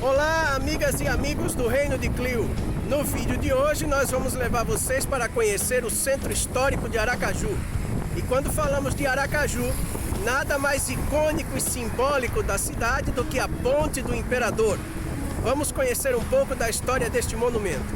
Olá, amigas e amigos do Reino de Clio. No vídeo de hoje nós vamos levar vocês para conhecer o Centro Histórico de Aracaju. E quando falamos de Aracaju, nada mais icônico e simbólico da cidade do que a Ponte do Imperador. Vamos conhecer um pouco da história deste monumento.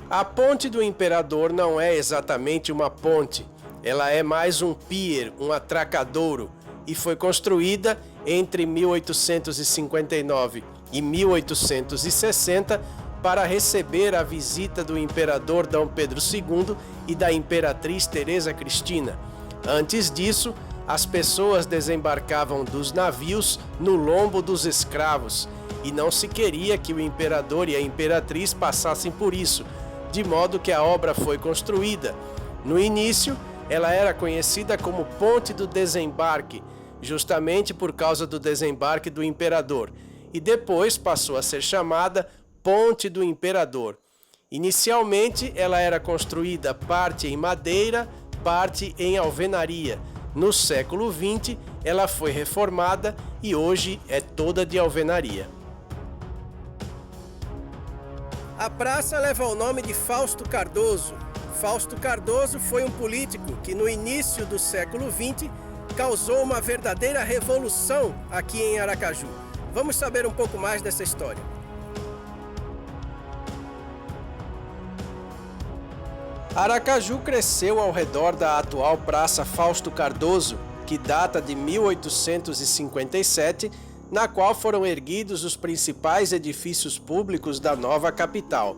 A Ponte do Imperador não é exatamente uma ponte. Ela é mais um pier, um atracadouro, e foi construída entre 1859 e 1860 para receber a visita do imperador D. Pedro II e da imperatriz Teresa Cristina. Antes disso, as pessoas desembarcavam dos navios no lombo dos escravos, e não se queria que o imperador e a imperatriz passassem por isso, de modo que a obra foi construída. No início, ela era conhecida como Ponte do Desembarque, justamente por causa do desembarque do imperador, e depois passou a ser chamada Ponte do Imperador. Inicialmente, ela era construída parte em madeira, parte em alvenaria. No século XX, ela foi reformada e hoje é toda de alvenaria. A praça leva o nome de Fausto Cardoso. Fausto Cardoso foi um político que, no início do século XX, causou uma verdadeira revolução aqui em Aracaju. Vamos saber um pouco mais dessa história. Aracaju cresceu ao redor da atual Praça Fausto Cardoso, que data de 1857, na qual foram erguidos os principais edifícios públicos da nova capital: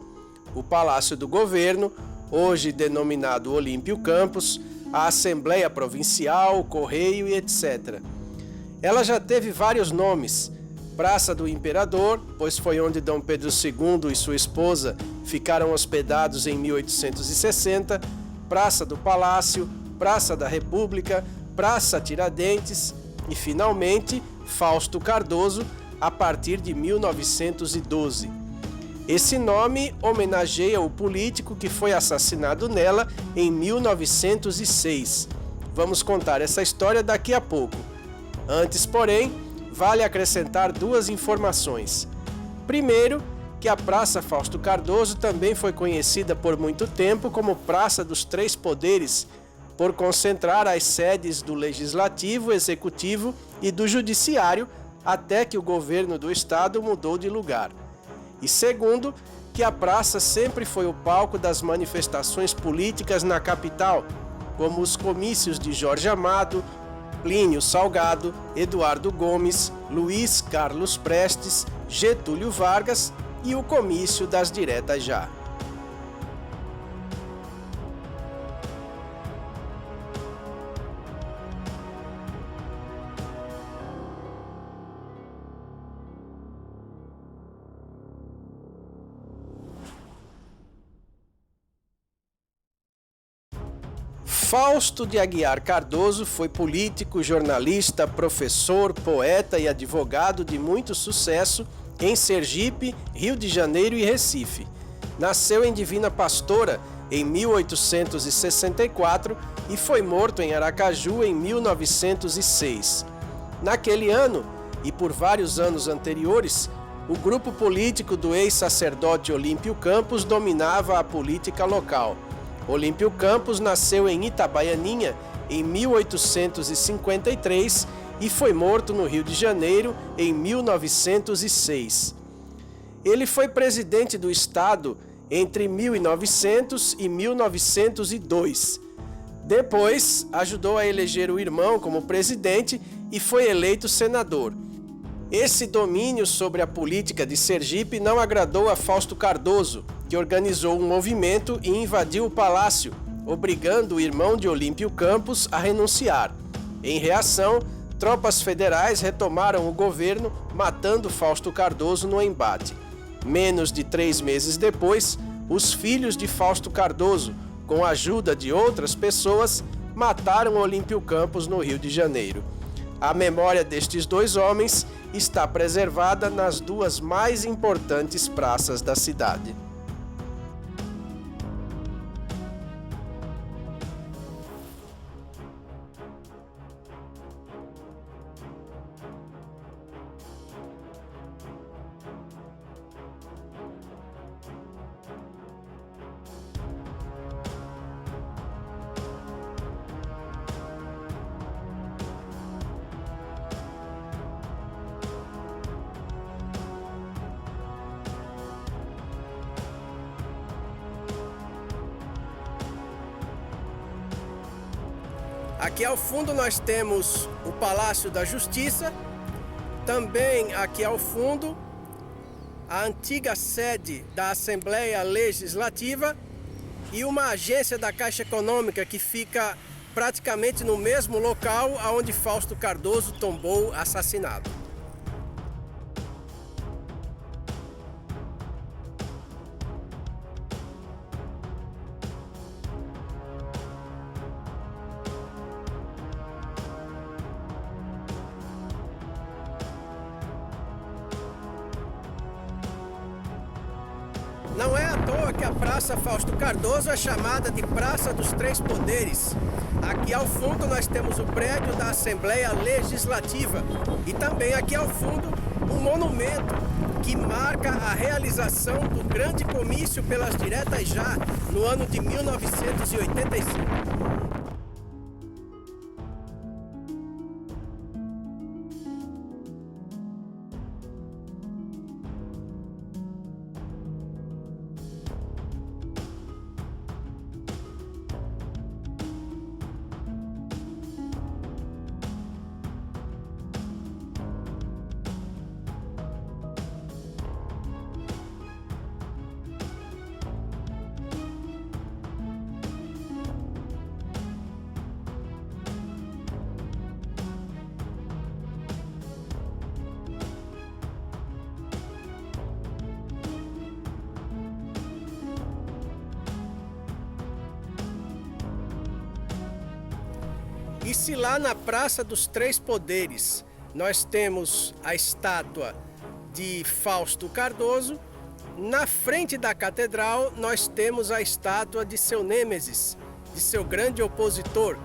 o Palácio do Governo, hoje denominado Olímpio Campos, a Assembleia Provincial, o Correio e etc. Ela já teve vários nomes: Praça do Imperador, pois foi onde D. Pedro II e sua esposa ficaram hospedados em 1860, Praça do Palácio, Praça da República, Praça Tiradentes e, finalmente, Fausto Cardoso, a partir de 1912. Esse nome homenageia o político que foi assassinado nela em 1906. Vamos contar essa história daqui a pouco. Antes, porém, vale acrescentar duas informações. Primeiro, que a Praça Fausto Cardoso também foi conhecida por muito tempo como Praça dos Três Poderes, por concentrar as sedes do Legislativo, Executivo e do Judiciário, até que o governo do estado mudou de lugar. E segundo, que a praça sempre foi o palco das manifestações políticas na capital, como os comícios de Jorge Amado, Plínio Salgado, Eduardo Gomes, Luiz Carlos Prestes, Getúlio Vargas e o comício das diretas já. Fausto de Aguiar Cardoso foi político, jornalista, professor, poeta e advogado de muito sucesso em Sergipe, Rio de Janeiro e Recife. Nasceu em Divina Pastora em 1864 e foi morto em Aracaju em 1906. Naquele ano, e por vários anos anteriores, o grupo político do ex-sacerdote Olímpio Campos dominava a política local. Olímpio Campos nasceu em Itabaianinha em 1853 e foi morto no Rio de Janeiro em 1906. Ele foi presidente do estado entre 1900 e 1902. Depois, ajudou a eleger o irmão como presidente e foi eleito senador. Esse domínio sobre a política de Sergipe não agradou a Fausto Cardoso, que organizou um movimento e invadiu o palácio, obrigando o irmão de Olímpio Campos a renunciar. Em reação, tropas federais retomaram o governo, matando Fausto Cardoso no embate. Menos de 3 meses depois, os filhos de Fausto Cardoso, com a ajuda de outras pessoas, mataram Olímpio Campos no Rio de Janeiro. A memória destes dois homens está preservada nas duas mais importantes praças da cidade. Aqui ao fundo nós temos o Palácio da Justiça, também aqui ao fundo a antiga sede da Assembleia Legislativa e uma agência da Caixa Econômica que fica praticamente no mesmo local onde Fausto Cardoso tombou assassinado. Não é à toa que a Praça Fausto Cardoso é chamada de Praça dos Três Poderes. Aqui ao fundo nós temos o prédio da Assembleia Legislativa e também aqui ao fundo um monumento que marca a realização do grande comício pelas diretas já no ano de 1985. E se lá na Praça dos Três Poderes nós temos a estátua de Fausto Cardoso, na frente da catedral nós temos a estátua de seu nêmesis, de seu grande opositor,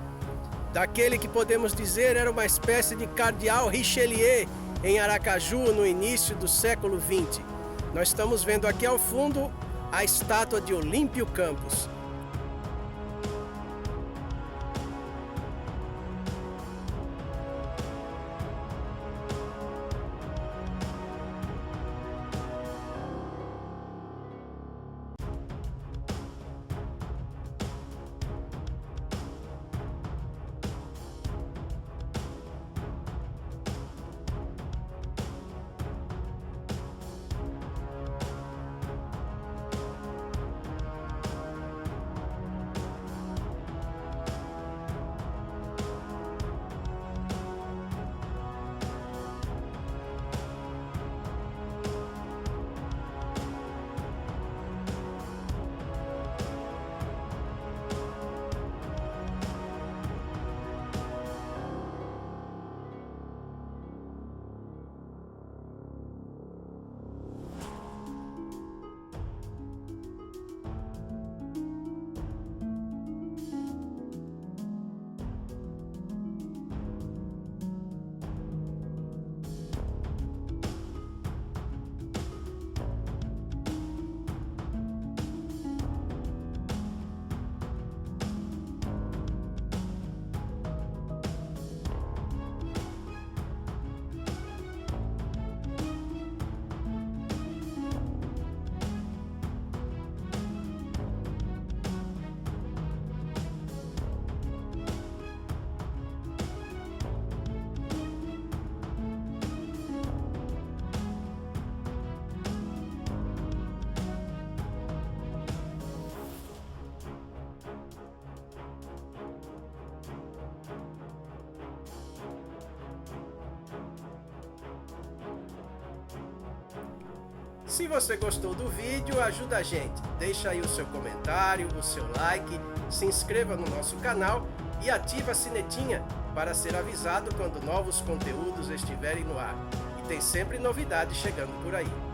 daquele que podemos dizer era uma espécie de cardeal Richelieu em Aracaju no início do século XX. Nós estamos vendo aqui ao fundo a estátua de Olímpio Campos. Se você gostou do vídeo, ajuda a gente. Deixa aí o seu comentário, o seu like, se inscreva no nosso canal e ativa a sinetinha para ser avisado quando novos conteúdos estiverem no ar. E tem sempre novidades chegando por aí.